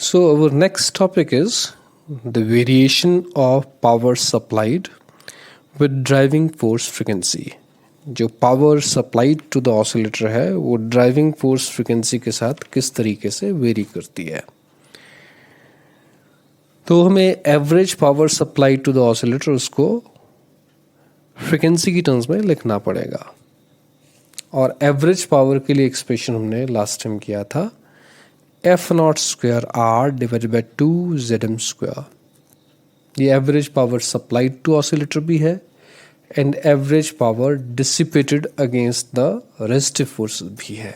So our next topic is the variation of power supplied with driving force frequency. जो power supplied to the oscillator है वो driving force frequency के साथ किस तरीके से वेरी करती है। तो हमें average power supplied to the oscillator उसको फ्रीक्वेंसी की टर्म्स में लिखना पड़ेगा। और एवरेज पावर के लिए एक्सप्रेशन हमने लास्ट टाइम किया था F not square R divided by 2 ZM²। ये average power supplied to oscillator भी है and average power dissipated against the resistive force भी है।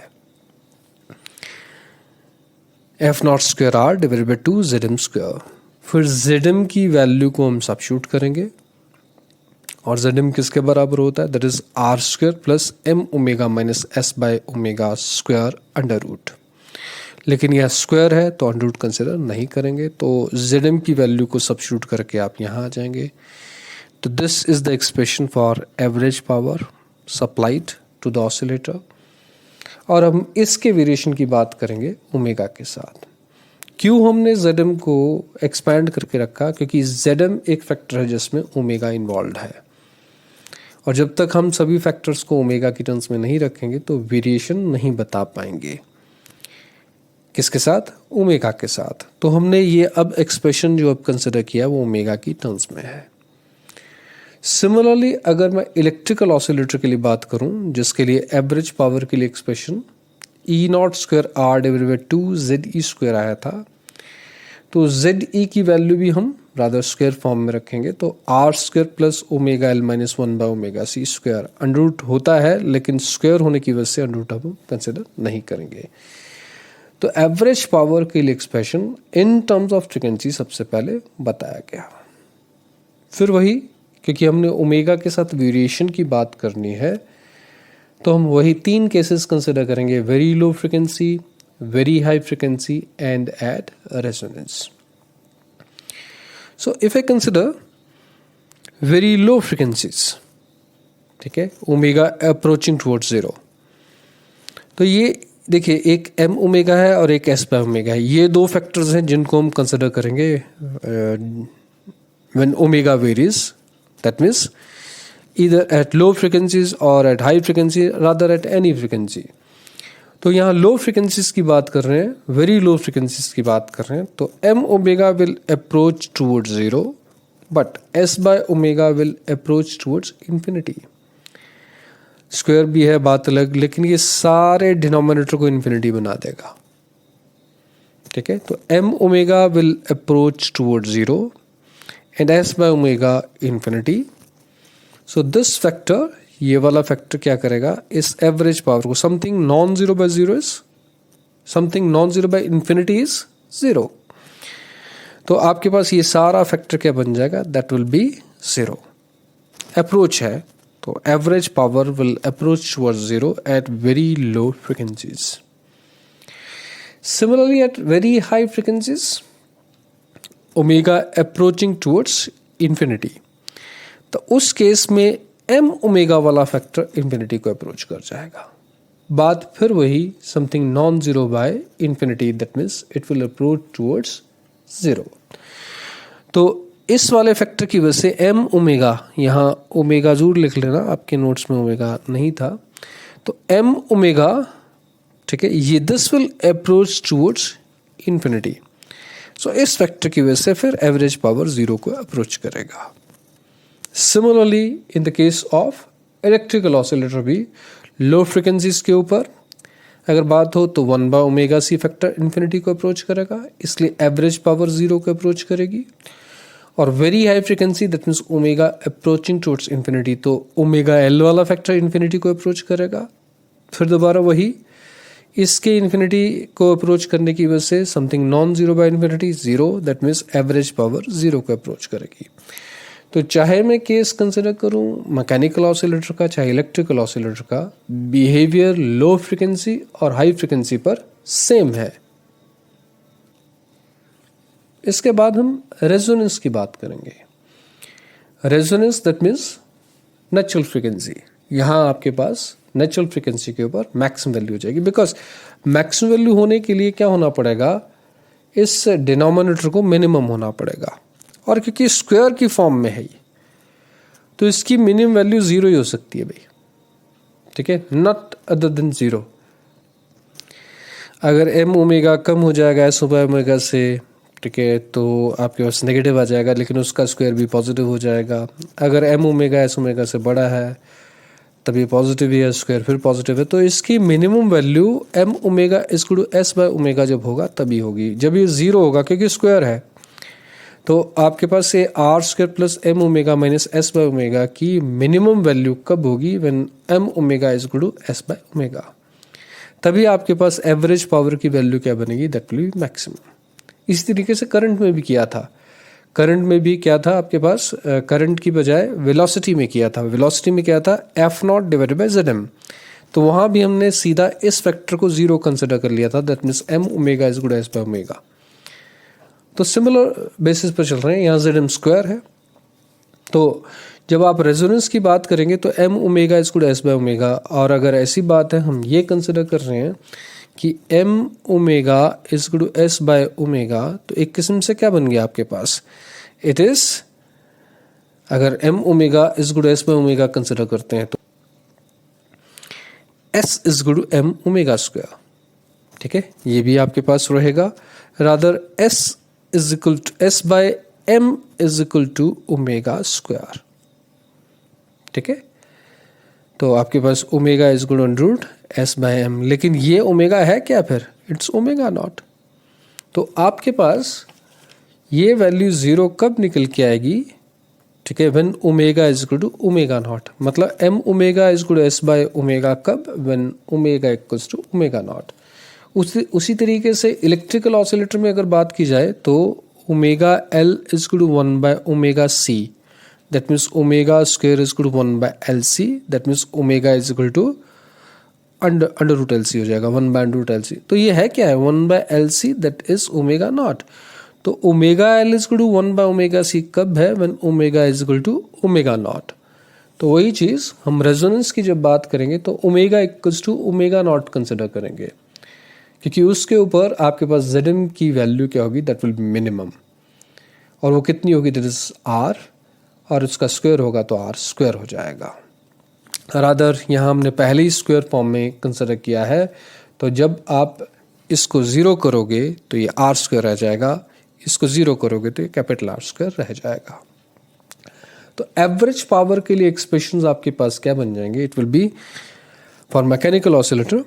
F not square R divided by 2 ZM²। फिर ZM की वैल्यू को हम सब्स्टिट्यूट करेंगे और ZM किसके बराबर होता है, that is R² plus M omega minus S by omega square under root. लेकिन यह स्क्वायर है तो अंडर रूट कंसिडर नहीं करेंगे, तो ZM की वैल्यू को सब्स्टिट्यूट करके आप यहाँ आ जाएंगे। तो this is the expression for average power supplied to the oscillator. और हम इसके वेरिएशन की बात करेंगे ओमेगा के साथ। क्यों हमने ZM को एक्सपैंड करके रखा, क्योंकि ZM एक फैक्टर है जिसमें ओमेगा इन्वॉल्व है और जब तक हम सभी फैक्टर्स को ओमेगा की टर्म्स में नहीं रखेंगे तो वेरिएशन नहीं बता पाएंगे। किसके साथ, ओमेगा के साथ। तो हमने ये अब एक्सप्रेशन जो अब कंसिडर किया वो ओमेगा की टर्म्स में है। सिमिलरली अगर मैं इलेक्ट्रिकल ऑसिलेटर के लिए बात करूं जिसके लिए एवरेज पावर के लिए expression E0² R divided by 2 ZE² आया था, तो ZE की वैल्यू भी हम रादर स्क्वायर फॉर्म में रखेंगे। तो R² plus omega L minus 1 by omega C² under root होता है, लेकिन स्क्वायर होने की वजह से अंडर रूट हम कंसिडर नहीं करेंगे। तो एवरेज पावर के लिए expression in terms of frequency सबसे पहले बताया गया। फिर वही, क्योंकि हमने ओमेगा के साथ वेरिएशन की बात करनी है तो हम वही 3 केसेस कंसिडर करेंगे, very low frequency, very high frequency and at resonance. So if I consider very low frequencies, ठीक है, ओमेगा अप्रोचिंग टुवर्ड्स 0, तो ये देखिए एक M ओमेगा है और एक S बाय ओमेगा है। ये दो फैक्टर्स हैं जिनको हम कंसिडर करेंगे when omega varies, that means either at low frequencies or at high frequency, rather at any frequency। तो यहाँ लो फ्रिक्वेंसीज की बात कर रहे हैं, वेरी लो फ्रिक्वेंसीज की बात कर रहे हैं, तो M omega will approach towards 0 but S by omega will approach towards infinity. Square भी है बात अलग, लेकिन ये सारे डिनोमिनेटर को इंफिनिटी बना देगा, ठीक है। तो M omega will approach towards 0 and S by omega infinity. So this factor, ये वाला फैक्टर क्या करेगा, इस एवरेज पावर को, something non zero by zero is something non zero by infinity is 0। तो आपके पास ये सारा फैक्टर क्या बन जाएगा, दैट विल बी 0। अप्रोच है तो average power will approach towards 0 at very low frequencies. Similarly at very high frequencies omega approaching towards infinity, तो उस केस में M ओमेगा वाला फैक्टर इंफिनिटी को अप्रोच कर जाएगा। बात फिर वही, something non zero by infinity, that means it will approach towards 0। तो इस वाले फैक्टर की वजह से M ओमेगा, यहाँ ओमेगा जरूर लिख लेना, आपके नोट्स में ओमेगा नहीं था, तो M ओमेगा, ठीक है, ये this will approach towards infinity. So इस फैक्टर की वजह से फिर एवरेज पावर 0 को अप्रोच करेगा। Similarly in the case of electrical oscillator भी लो फ्रिक्वेंसीज के ऊपर अगर बात हो तो 1 by omega C factor infinity को अप्रोच करेगा, इसलिए एवरेज पावर 0 को अप्रोच करेगी। और very high frequency, that means omega approaching towards infinity, तो ओमेगा L वाला फैक्टर इंफिनिटी को अप्रोच करेगा। फिर दोबारा वही, इसके इंफिनिटी को अप्रोच करने की वजह से something non zero by infinity 0, that means average power 0 को अप्रोच करेगी। तो चाहे मैं केस कंसिडर करूं मैकेनिकल ऑसिलेटर का चाहे इलेक्ट्रिकल ऑसिलेटर का, बिहेवियर लो फ्रीक्वेंसी और हाई फ्रीक्वेंसी पर सेम है। इसके बाद हम रेजोनेंस की बात करेंगे। Resonance that means natural frequency. यहाँ आपके पास नेचुरल फ्रीक्वेंसी के ऊपर मैक्सिमम वैल्यू हो जाएगी, बिकॉज मैक्सिमम वैल्यू होने के लिए क्या होना पड़ेगा, इस डिनोमिनेटर को मिनिमम होना पड़ेगा, और क्योंकि स्क्वायर की फॉर्म में है ये, तो इसकी मिनिमम वैल्यू 0 ही हो सकती है भाई, ठीक है, नॉट अदर देन 0। अगर एम ओमेगा कम हो जाएगा एस ओमेगा से, ठीक है, तो आपके पास नेगेटिव आ जाएगा, लेकिन उसका स्क्वायर भी पॉजिटिव हो जाएगा। अगर एम ओमेगा एस ओमेगा से बड़ा है तब ये पॉजिटिव ही है, स्क्वायर फिर पॉजिटिव है। तो इसकी minimum value M omega equal to S by omega जब होगा तभी होगी, जब ये 0 होगा क्योंकि स्क्वायर है। तो आपके पास ये R square plus M omega minus S by omega की मिनिमम वैल्यू कब होगी, when M omega equal to S by omega, तभी आपके पास एवरेज पावर की वैल्यू क्या बनेगी, दैट विल बी मैक्सिमम। इस तरीके से करंट में भी किया था, करंट में भी क्या था आपके पास, करंट की बजाय वेलोसिटी में किया था। वेलोसिटी में क्या था, F not divided by Z M, तो वहां भी हमने सीधा इस फैक्टर को 0 कंसिडर कर लिया था, that means M omega is good S by omega. तो सिमिलर बेसिस पर चल रहे हैं, यहाँ जेड एम स्क्वायर है। तो जब आप रेजोनेंस की बात करेंगे तो M omega is good S by omega, और अगर ऐसी बात है हम ये कंसिडर कर रहे हैं कि M omega is good to S by omega, तो एक किस्म से क्या बन गया आपके पास, इट इज, अगर M omega is good S by omega consider करते हैं तो S is good to M omega square, ठीक है, ये भी आपके पास रहेगा। Rather S is equal to S by M is equal to omega square, ठीक है। तो आपके पास omega is good on root S by M, लेकिन ये ओमेगा है क्या, फिर इट्स ओमेगा नॉट। तो आपके पास ये वैल्यू 0 कब निकल के आएगी, ठीक है, when omega is equal to omega naught, मतलब M omega is equal to S by omega कब, when omega equals to omega naught. उसी तरीके से इलेक्ट्रिकल ऑसिलेटर में अगर बात की जाए तो omega L is equal to 1 by omega C, that means omega square is equal to 1 by LC, that means omega is equal to under root LC हो जाएगा, 1 by under root LC। तो ये है क्या है, 1 by LC that is omega naught। तो omega L is equal to 1 by omega C कब है, when omega is equal to omega naught। तो वही चीज़ हम रेजोनेंस की जब बात करेंगे तो omega equals to omega not consider करेंगे, क्योंकि उसके ऊपर आपके पास Zm की वैल्यू क्या होगी, दैट विल बी मिनिमम, और वो कितनी होगी, दैट इज R, और उसका स्क्वायर होगा तो आर स्क्वायर हो जाएगा। रादर यहाँ हमने पहले ही स्क्वायर फॉर्म में कंसिडर किया है, तो जब आप इसको 0 करोगे तो ये आर स्क्वायर रह जाएगा, इसको 0 करोगे तो ये कैपिटल आर स्क्वायर रह जाएगा। तो एवरेज पावर के लिए एक्सप्रेशंस आपके पास क्या बन जाएंगे, it will be for mechanical oscillator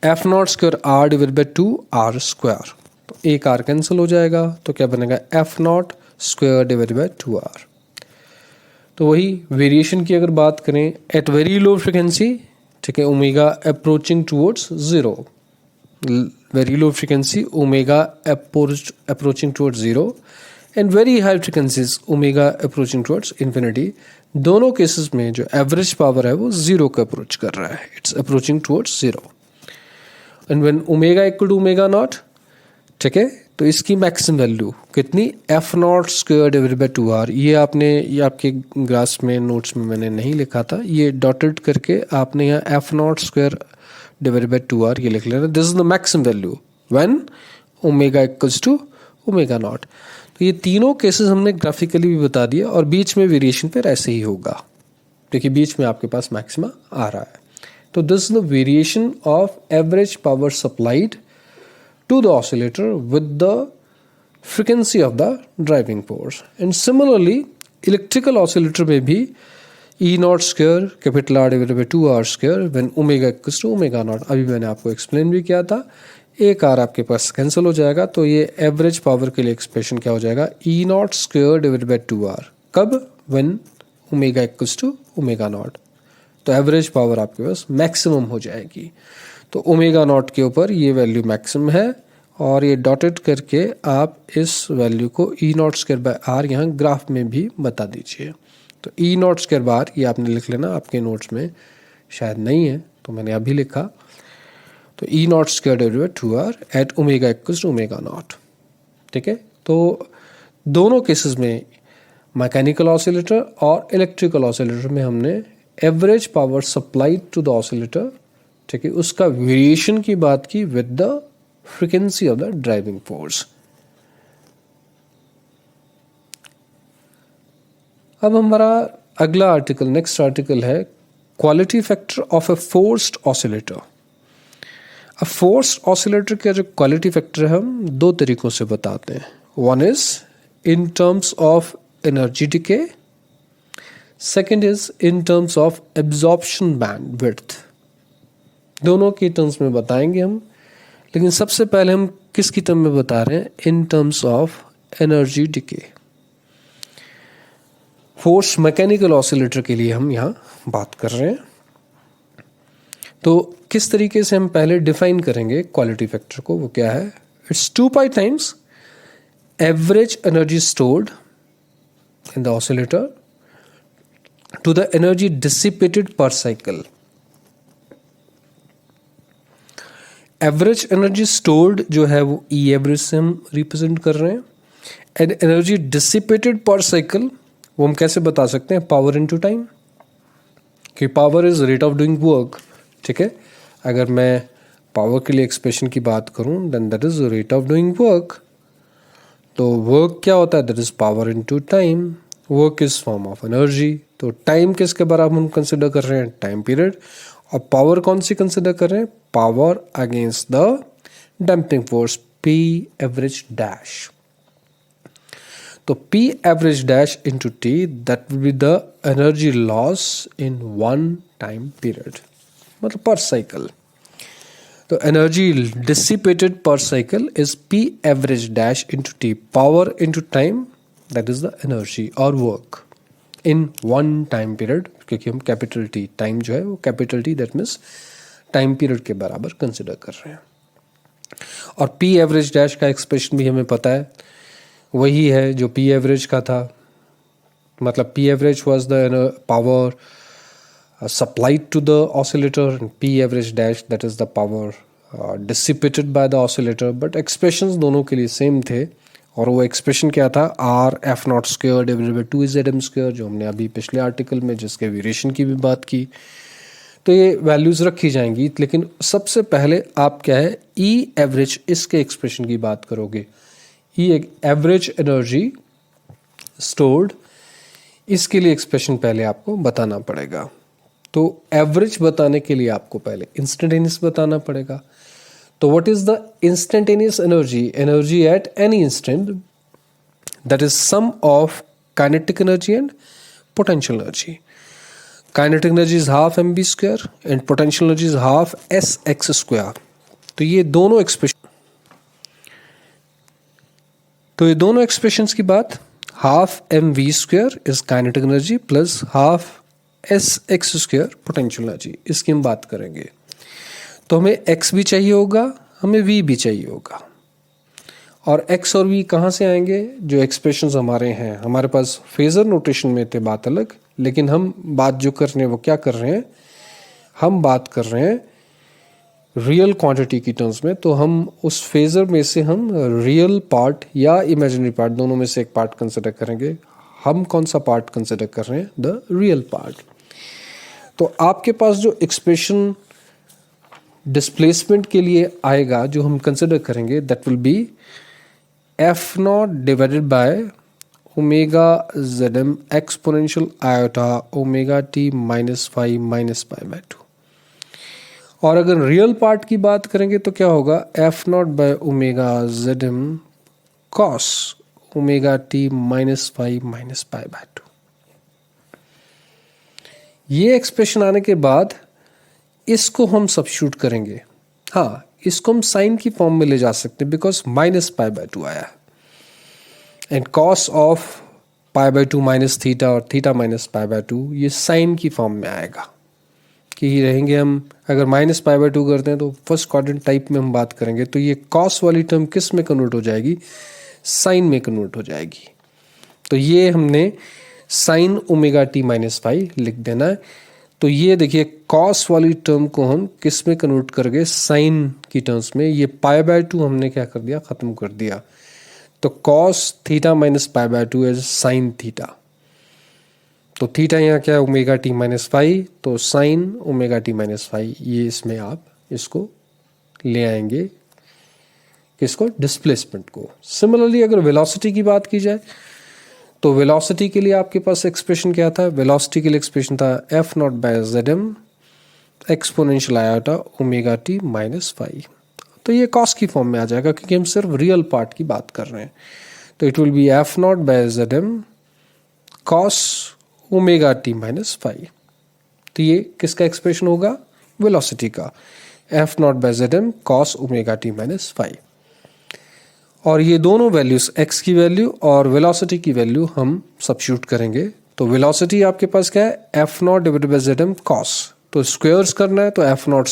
F not square R divide by 2 R square, तो एक आर कैंसिल हो जाएगा, तो क्या बनेगा, F not square divide by 2r। तो वही वेरिएशन की अगर बात करें एट वेरी लो फ्रिक्वेंसी, ठीक है, omega approaching towards 0, very low frequency omega approaching towards 0, and very high frequencies omega approaching towards infinity. दोनों केसेस में जो एवरेज पावर है वो 0 को अप्रोच कर रहा है, it's approaching towards 0, and when omega equal to omega not, ठीक है, तो इसकी मैक्सिमम वैल्यू कितनी, F not square divided by 2r। ये आपके ग्रास में नोट्स में मैंने नहीं लिखा था, ये डॉटेड करके आपने यहाँ F not square divided by 2r ये लिख लेना, this is the maximum value when omega equals to omega not. तो ये तीनों केसेस हमने ग्राफिकली भी बता दिया, और बीच में वेरिएशन फिर ऐसे ही होगा, क्योंकि बीच में आपके पास मैक्सिमा आ रहा है। तो this is the variation of average power supplied to the oscillator with the frequency of the driving force। And similarly electrical oscillator में भी E not square capital R divided by 2r square when omega equals to omega not, अभी मैंने आपको explain भी किया था, एक R आपके पास कैंसिल हो जाएगा, तो ये एवरेज पावर के लिए एक्सप्रेशन क्या हो जाएगा, E not square divided by 2r कब, when omega equals to omega not. तो एवरेज पावर आपके पास मैक्सिमम हो जाएगी। तो ओमेगा नॉट के ऊपर ये वैल्यू मैक्सिमम है, और ये डॉटेड करके आप इस वैल्यू को ई नॉट स्क्वायर बाय आर यहाँ ग्राफ में भी बता दीजिए। तो ई नॉट स्क्वायर बार ये आपने लिख लेना, आपके नोट्स में शायद नहीं है तो मैंने अभी लिखा। तो E naught square divided by 2r at omega equals to omega not, ठीक है। तो दोनों केसेस में मैकेनिकल ऑसिलेटर और इलेक्ट्रिकल ऑसिलेटर में हमने average power supplied to the oscillator, ठीक है, उसका वेरिएशन की बात की with the frequency of the driving force. अब हमारा अगला आर्टिकल, नेक्स्ट आर्टिकल है quality factor of a forced oscillator. अब फोर्स्ड ऑसिलेटर का जो क्वालिटी फैक्टर है हम दो तरीकों से बताते हैं। One is in terms of energy decay, second is in terms of absorption band width. दोनों की टर्म्स में बताएंगे हम, लेकिन सबसे पहले हम किसकी टर्म में बता रहे हैं? In terms of energy decay. Force mechanical oscillator के लिए हम यहाँ बात कर रहे हैं। तो किस तरीके से हम पहले डिफाइन करेंगे क्वालिटी फैक्टर को, वो क्या है? It's 2 pi times average energy stored in the oscillator to the energy dissipated per cycle. Average energy stored जो है वो ई एवरेज से हम रिप्रेजेंट कर रहे हैं, and energy dissipated per cycle वो हम कैसे बता सकते हैं? पावर इनटू टाइम, कि power is rate of doing work. ठीक है, अगर मैं पावर के लिए एक्सप्रेशन की बात करूं, then that is rate of doing work. तो वर्क क्या होता है? That is power into time. Work is form of energy. तो टाइम किसके बराबर हम कंसिडर कर रहे हैं? Time period. और पावर कौन सी कंसिडर कर रहे हैं? Power against the damping force, P average dash. तो P average dash into T, that will be the energy loss in one time period, मतलब per cycle। तो energy dissipated per cycle is P average dash into T, power into time, that is the energy or work in one time period, क्योंकि हम capital T, time जो है वो capital T, that means time period के बराबर consider कर रहे हैं। और P average dash का एक्सप्रेशन भी हमें पता है, वही है जो पी एवरेज का था। मतलब P average was the power supplied to the oscillator, and P average dash that is the power dissipated by the oscillator. But expressions दोनों के लिए सेम थे, और वो एक्सप्रेशन क्या था? R F not square divided by 2 square, जो हमने अभी पिछले आर्टिकल में जिसके वेरिएशन की भी बात की। तो ये वैल्यूज रखी जाएंगी, लेकिन सबसे पहले आप क्या है, ई एवरेज, इसके एक्सप्रेशन की बात करोगे। ये एक एवरेज एनर्जी स्टोर्ड, इसके लिए एक्सप्रेशन पहले आपको बताना पड़ेगा। तो एवरेज बताने के लिए आपको पहले इंस्टेंटेनियस बताना पड़ेगा। तो what is the instantaneous energy? Energy at any instant, that is sum of kinetic energy and potential energy. Kinetic energy is half mv square and potential energy is half sx square. तो ये दोनों expressions की बात, half mv square is kinetic energy plus half sx square potential energy, इसकी हम बात करेंगे। तो हमें x भी चाहिए होगा, हमें v भी चाहिए होगा। और x और v कहाँ से आएंगे? जो एक्सप्रेशंस हमारे हैं, हमारे पास फेजर नोटेशन में थे, बात अलग, लेकिन हम बात जो कर रहे हैं वो क्या कर रहे हैं? हम बात कर रहे हैं रियल क्वांटिटी की टर्म्स में। तो हम उस फेजर में से हम रियल पार्ट या इमेजिनरी पार्ट, दोनों में से एक पार्ट कंसिडर करेंगे। हम कौन सा पार्ट कंसिडर कर रहे हैं? The real part. तो आपके पास जो एक्सप्रेशन डिस्प्लेसमेंट के लिए आएगा, जो हम कंसिडर करेंगे, that will be F not divided by omega zm exponential iota omega T minus 5 minus pi by 2। और अगर रियल पार्ट की बात करेंगे तो क्या होगा? F not by omega zm cos omega T minus 5 minus pi by 2। ये expression आने के बाद इसको हम सबस्टिट्यूट करेंगे। हाँ, इसको हम साइन की फॉर्म में ले जा सकते हैं, बिकॉज माइनस पाई बाय 2 आया, and cos of pi by 2 minus theta और थीटा माइनस पाई बाय 2 ये साइन की फॉर्म में आएगा कि रहेंगे हम। अगर माइनस पाई बाय 2 करते हैं तो फर्स्ट क्वाड्रेंट टाइप में हम बात करेंगे, तो ये कॉस वाली टर्म किस में कन्वर्ट हो जाएगी? साइन में कन्वर्ट हो जाएगी। तो ये हमने साइन ओमेगा टी माइनस 5 लिख देना है। तो ये देखिए, कॉस वाली टर्म को हम किस में कन्वर्ट करेंगे? साइन की टर्म्स में। ये पाई बाय 2 हमने क्या कर दिया? खत्म कर दिया। तो cos theta minus pi by 2 is sine theta. तो थीटा यहाँ क्या है? ओमेगा टी माइनस 5, तो साइन ओमेगा टी माइनस 5, ये इसमें आप इसको ले आएंगे किसको? डिस्प्लेसमेंट को। सिमिलरली अगर वेलोसिटी की बात की जाए तो वेलोसिटी के लिए आपके पास एक्सप्रेशन क्या था? वेलोसिटी के लिए एक्सप्रेशन था F not by Z M exponential iota omega T minus phi. तो ये कॉस की फॉर्म में आ जाएगा क्योंकि हम सिर्फ रियल पार्ट की बात कर रहे हैं। तो it will be F not by Z M cos omega T minus phi. तो ये किसका एक्सप्रेशन होगा? वेलोसिटी का, F not by Z M cos omega T minus phi. और ये दोनों वैल्यूज एक्स की वैल्यू और वेलोसिटी की वैल्यू हम सब्स्टिट्यूट करेंगे। तो वेलोसिटी आपके पास क्या है? F not divided by Z M cos. तो स्क्वायर्स करना है तो एफ नॉट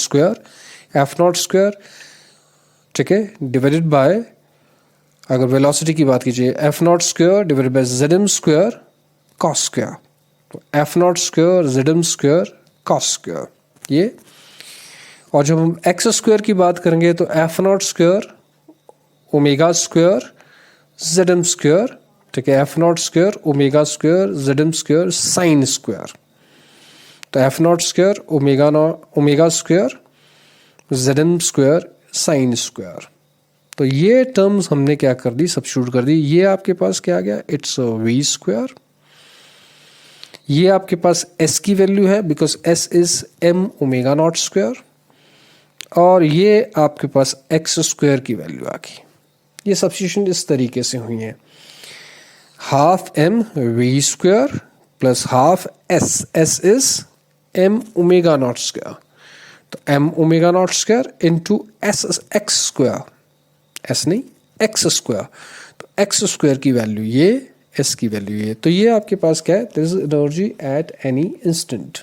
स्क्वायर ठीक है डिवाइडेड बाय, अगर वेलोसिटी की बात कीजिए F not square divided by Z M square cos square. तो F not square Z M square cos square ये। और जब हम एक्स स्क्वायर की बात करेंगे तो F not square omega square Z M square ठीक है, F not square omega square Z M square sine square. तो F not square omega square Z M square sine square. तो ये टर्म्स हमने क्या कर दी? सब्स्टिट्यूट कर दी। ये आपके पास क्या आ गया? It's V square. ये आपके पास एस की वैल्यू है because S is M omega not square. और ये आपके पास एक्स स्क्वायर की वैल्यू आ गई। ये सब्स्टिट्यूशन इस तरीके से हुई है, half M V square plus half S, S is M omega not square. तो M omega not square into S X square, S नहीं एक्स स्क्वायर। तो एक्स स्क्वायर की वैल्यू ये, एस की वैल्यू ये। तो ये आपके पास क्या है? This is energy at any instant.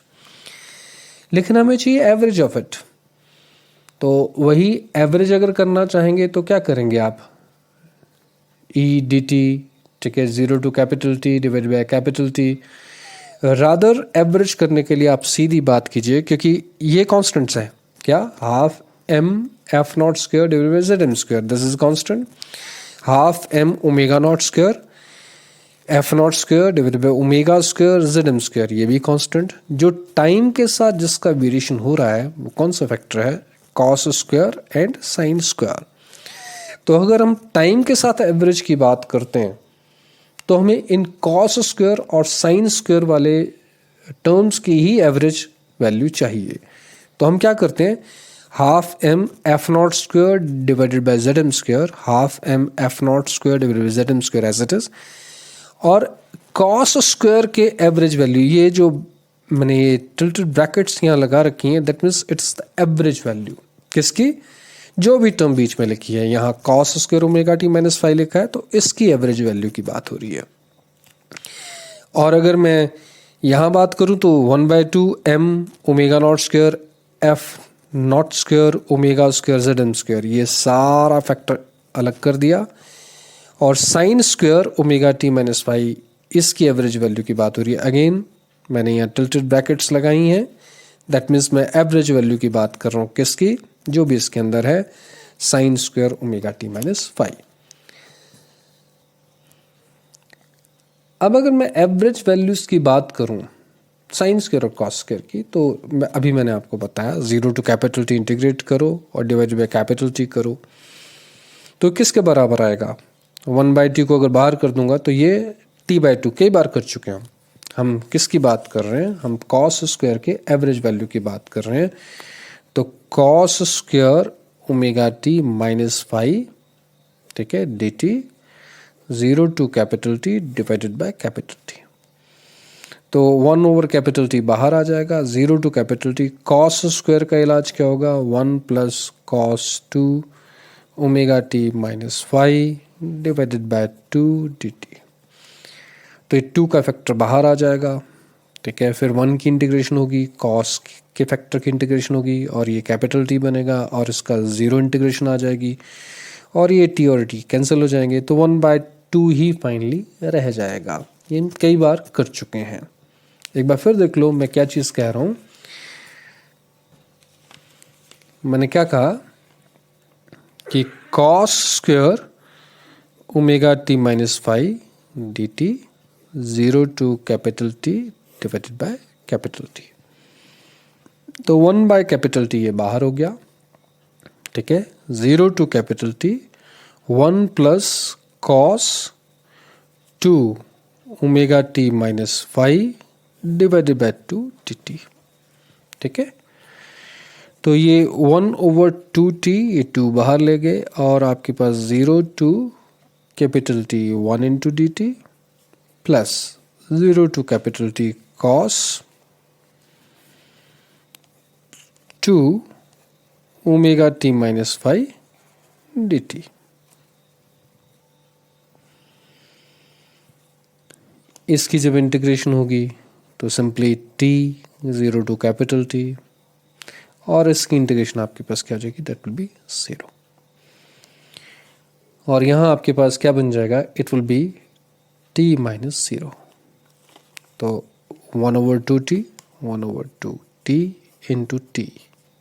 लेकिन हमें चाहिए एवरेज ऑफ इट। तो वही एवरेज अगर करना चाहेंगे तो क्या करेंगे आप? ई डी टी ठीक है, zero to capital T divide by capital T. Rather average करने के लिए आप सीधी बात कीजिए क्योंकि ये कॉन्स्टेंट्स है क्या? Half M F not square divide by Z M square, this is constant. Half M omega not square F not square divide by omega square Z M square, ये भी कांस्टेंट। जो टाइम के साथ जिसका variation हो रहा है वो कौन सा फैक्टर है? Cos square and sign square. तो अगर हम टाइम के साथ एवरेज की बात करते हैं तो हमें इन कॉस स्क्वायर और साइन स्क्वायर वाले टर्म्स की ही एवरेज वैल्यू चाहिए। तो हम क्या करते हैं? Half M F not square divided by Z M square, half M F not square divided by Z M square as it is. और कॉस स्क्वायर के एवरेज वैल्यू, ये जो मैंने ये टिल्टेड ब्रैकेट्स यहाँ लगा रखी हैं, that means it's the average value किसकी? जो भी टर्म बीच में लिखी है। यहाँ cos square omega T minus five लिखा है तो इसकी एवरेज वैल्यू की बात हो रही है। और अगर मैं यहाँ बात करूँ तो 1/2 M omega not square F not square omega square Z M square, ये सारा फैक्टर अलग कर दिया। और sine square omega T minus five, इसकी एवरेज वैल्यू की बात हो रही है। अगेन मैंने यहाँ टिल्टेड ब्रैकेट्स लगाई हैं, दैट मीन्स मैं एवरेज वैल्यू की बात कर रहा हूँ किसकी? जो भी इसके अंदर है sine square omega T minus five. अब अगर मैं एवरेज वैल्यूज की बात करूं साइन स्क्वायर और कॉस स्क्वायर की, तो अभी मैंने आपको बताया zero to capital T integrate करो और डिवाइड बाय कैपिटल टी करो तो किसके बराबर आएगा? 1/t को अगर बाहर कर दूंगा तो ये t/2 कई बार कर चुके हैं हम किसकी बात कर रहे हैं? हम कॉस स्क्वायर के एवरेज वैल्यू की बात कर रहे हैं। तो cos square omega T minus five ठीक है D T zero to capital T divided by capital T. तो 1 ओवर कैपिटल टी बाहर आ जाएगा, zero to capital T. Cos square का इलाज क्या होगा? 1 plus cos 2 omega T minus five divided by 2 D T. तो ये 2 का फैक्टर बाहर आ जाएगा ठीक है। फिर 1 की इंटीग्रेशन होगी, कॉस के फैक्टर की इंटीग्रेशन होगी और ये कैपिटल टी बनेगा और इसका 0 इंटीग्रेशन आ जाएगी और ये टी और टी कैंसिल हो जाएंगे। तो 1/2 ही फाइनली रह जाएगा। ये हम कई बार कर चुके हैं। एक बार फिर देख लो मैं क्या चीज़ कह रहा हूँ। मैंने क्या कहा कि cos square omega T minus five D T zero to capital T divided by capital T. तो 1 बाय कैपिटल टी ये बाहर हो गया ठीक है। Zero to capital T 1 plus cos 2 omega T minus 5 divided by 2 dt। ठीक है, तो ये 1/2t, ये 2 बाहर ले गए और आपके पास 0 to capital T 1 into D T plus 0 to capital T cos 2 omega T minus 5 dt। इसकी जब इंटीग्रेशन होगी तो simply t 0 to capital T और इसकी इंटीग्रेशन आपके पास क्या हो जाएगी, दैट विल बी 0। और यहाँ आपके पास क्या बन जाएगा, it will B t minus 0। तो 1/2t 1/2t इंटू टी,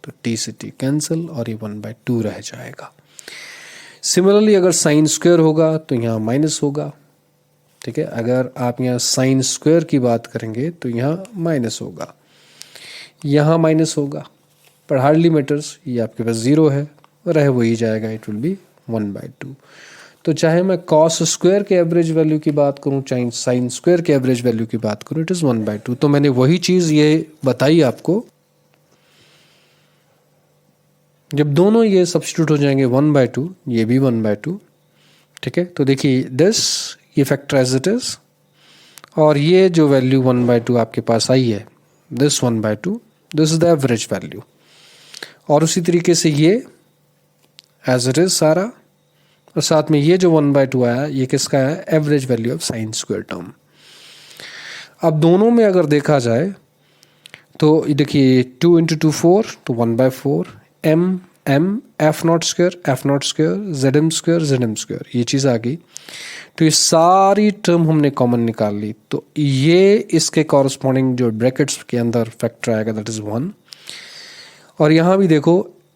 तो t से t कैंसिल और ये 1/2 रह जाएगा। सिमिलरली अगर साइन स्क्वायर होगा तो यहाँ माइनस होगा। ठीक है, अगर आप यहाँ साइन स्क्वायर की बात करेंगे तो यहाँ माइनस होगा, यहाँ माइनस होगा, पर हार्डली मैटर्स, ये आपके पास 0 है, रह वही जाएगा, इट विल बी 1/2। तो चाहे मैं कॉस स्क्वायर के एवरेज वैल्यू की बात करूं, चाहे साइन स्क्वायर के एवरेज वैल्यू की बात करूं, इट इज़ 1/2। तो मैंने वही चीज़ ये बताई आपको, जब दोनों ये सब्स्टिट्यूट हो जाएंगे 1/2, ये भी 1/2। ठीक है, तो देखिए दिस, ये फैक्टर एज इट इज, और ये जो वैल्यू 1/2 आपके पास आई है, this 1/2, this is the average value. और उसी तरीके से ये एज इट इज सारा, और साथ में ये जो 1/2 आया, ये किसका है, average value of sine square term. अब दोनों में अगर देखा जाए तो देखिए 2 इंटू 2 4, तो 1/4, m F not square Z M square, ये चीज़ आ गई। तो ये सारी टर्म हमने कॉमन निकाल ली, तो ये इसके कॉरस्पॉन्डिंग जो ब्रैकेट्स के अंदर फैक्टर आएगा, दैट इज 1। और यहाँ भी देखो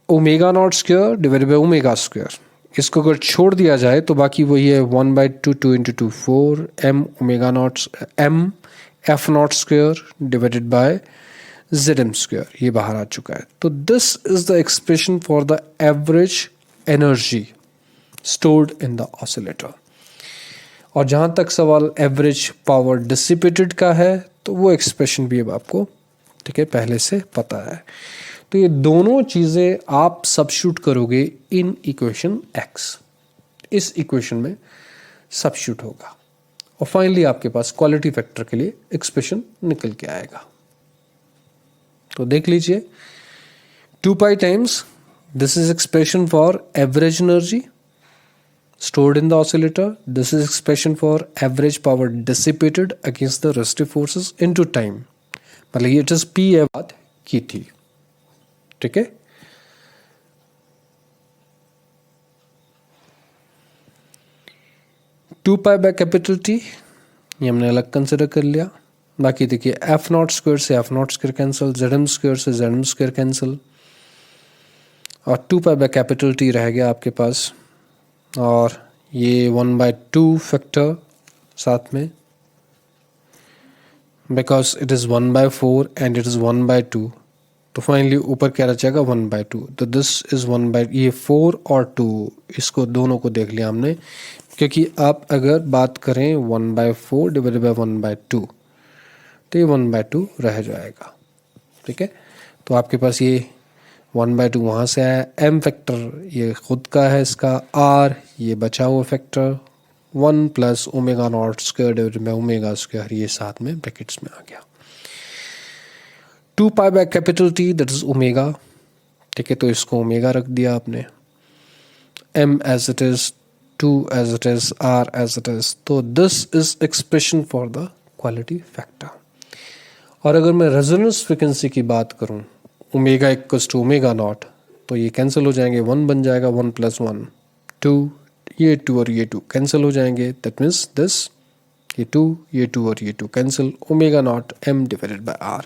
omega naught square divided by omega square, इसको अगर छोड़ दिया जाए तो बाकी वही है 1/2 2 into 2 4 m F not square divided bye Zm square, ये बाहर आ चुका है। तो this is the expression for the average energy stored in the oscillator. और जहां तक सवाल एवरेज पावर डिसिपेटेड का है, तो वो एक्सप्रेशन भी अब आपको, ठीक है, पहले से पता है। तो ये दोनों चीजें आप सब्स्टिट्यूट करोगे इन इक्वेशन x, इस इक्वेशन में सब्स्टिट्यूट होगा, और फाइनली आपके पास क्वालिटी फैक्टर के लिए एक्सप्रेशन निकल के आएगा। तो देख लीजिए 2 pi times, this is expression for average energy stored in the oscillator, this is expression for average power dissipated against the resistive forces into time, मतलब ये just P है बात की थी। ठीक है, two pi by capital T ये हमने अलग कंसिडर कर लिया। बाकी देखिए एफ नॉट स्क्वायर से F not square cancel, Z M square से जेड एम स्क्वायर कैंसिल, और 2 पाई बाय कैपिटल T रह गया आपके पास, और ये 1/2 फैक्टर साथ में, because it is 1/4 and it is 1/2, तो फाइनली ऊपर क्या रह जाएगा 1/2। तो दिस इज़ 1/, ये 4 और 2, इसको दोनों को देख लिया हमने, क्योंकि आप अगर बात करें 1/4 डिवाइडेड बाय 1/2, तो ये 1/2 रह जाएगा। ठीक है, तो आपके पास ये 1/2 वहाँ से आया, m फैक्टर ये खुद का है इसका, r ये बचा हुआ factor 1 plus omega not square divided by omega square, ये साथ में ब्रैकेट्स में आ गया। 2 pi by capital T that is omega. ठीक है, तो इसको ओमेगा रख दिया आपने, m as it is, 2 as it is, r as it is. तो this is expression for the quality factor. और अगर मैं रेजोनेंस फ्रीक्वेंसी की बात करूं, omega equals to omega not, तो ये कैंसिल हो जाएंगे, 1 बन जाएगा, 1 + 1 2, ये 2 और ये 2 कैंसिल हो जाएंगे, दैट मीन्स दिस, ये 2 और ये 2 cancel, omega naught m divided by r।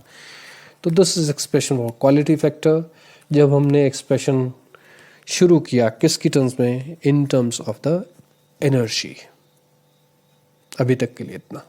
तो this is expression for quality factor. जब हमने एक्सप्रेशन शुरू किया किसकी टर्म्स में, in terms of the energy. अभी तक के लिए इतना।